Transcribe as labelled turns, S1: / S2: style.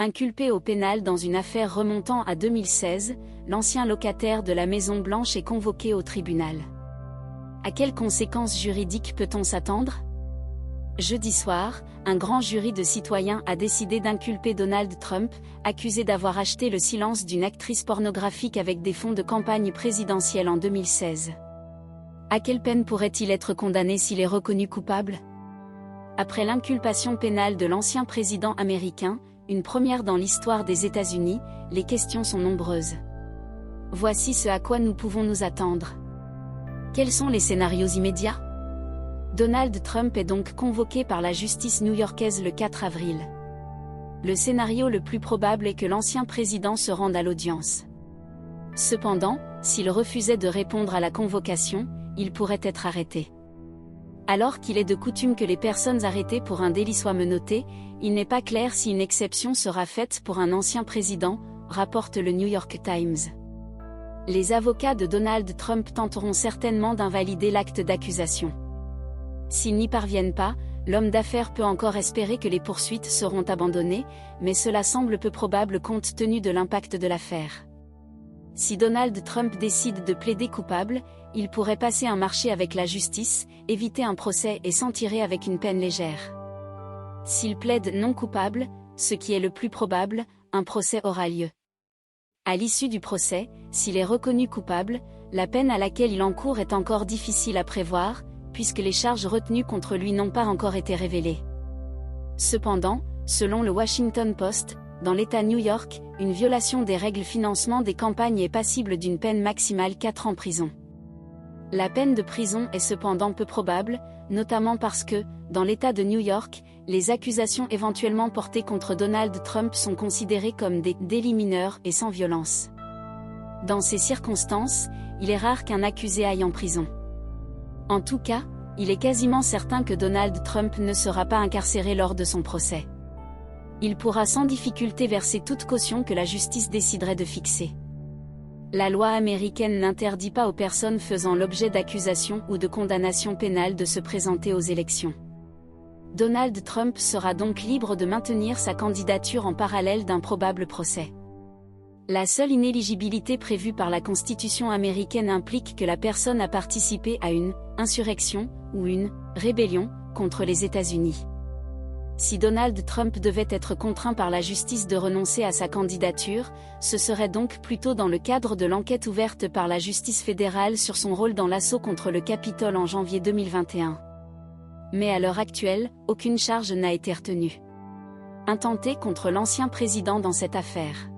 S1: Inculpé au pénal dans une affaire remontant à 2016, l'ancien locataire de la Maison-Blanche est convoqué au tribunal. À quelles conséquences juridiques peut-on s'attendre ? Jeudi soir, un grand jury de citoyens a décidé d'inculper Donald Trump, accusé d'avoir acheté le silence d'une actrice pornographique avec des fonds de campagne présidentielle en 2016. À quelle peine pourrait-il être condamné s'il est reconnu coupable ? Après l'inculpation pénale de l'ancien président américain, une première dans l'histoire des États-Unis, les questions sont nombreuses. Voici ce à quoi nous pouvons nous attendre. Quels sont les scénarios immédiats ? Donald Trump est donc convoqué par la justice new-yorkaise le 4 avril. Le scénario le plus probable est que l'ancien président se rende à l'audience. Cependant, s'il refusait de répondre à la convocation, il pourrait être arrêté. Alors qu'il est de coutume que les personnes arrêtées pour un délit soient menottées, il n'est pas clair si une exception sera faite pour un ancien président, rapporte le New York Times. Les avocats de Donald Trump tenteront certainement d'invalider l'acte d'accusation. S'ils n'y parviennent pas, l'homme d'affaires peut encore espérer que les poursuites seront abandonnées, mais cela semble peu probable compte tenu de l'impact de l'affaire. Si Donald Trump décide de plaider coupable, il pourrait passer un marché avec la justice, éviter un procès et s'en tirer avec une peine légère. S'il plaide non coupable, ce qui est le plus probable, un procès aura lieu. À l'issue du procès, s'il est reconnu coupable, la peine à laquelle il encourt est encore difficile à prévoir, puisque les charges retenues contre lui n'ont pas encore été révélées. Cependant, selon le Washington Post, dans l'État New York, une violation des règles financement des campagnes est passible d'une peine maximale 4 ans prison. La peine de prison est cependant peu probable, notamment parce que, dans l'État de New York, les accusations éventuellement portées contre Donald Trump sont considérées comme des délits mineurs et sans violence. Dans ces circonstances, il est rare qu'un accusé aille en prison. En tout cas, il est quasiment certain que Donald Trump ne sera pas incarcéré lors de son procès. Il pourra sans difficulté verser toute caution que la justice déciderait de fixer. La loi américaine n'interdit pas aux personnes faisant l'objet d'accusations ou de condamnations pénales de se présenter aux élections. Donald Trump sera donc libre de maintenir sa candidature en parallèle d'un probable procès. La seule inéligibilité prévue par la Constitution américaine implique que la personne a participé à une insurrection ou une rébellion contre les États-Unis. Si Donald Trump devait être contraint par la justice de renoncer à sa candidature, ce serait donc plutôt dans le cadre de l'enquête ouverte par la justice fédérale sur son rôle dans l'assaut contre le Capitole en janvier 2021. Mais à l'heure actuelle, aucune charge n'a été retenue. Intenté contre l'ancien président dans cette affaire.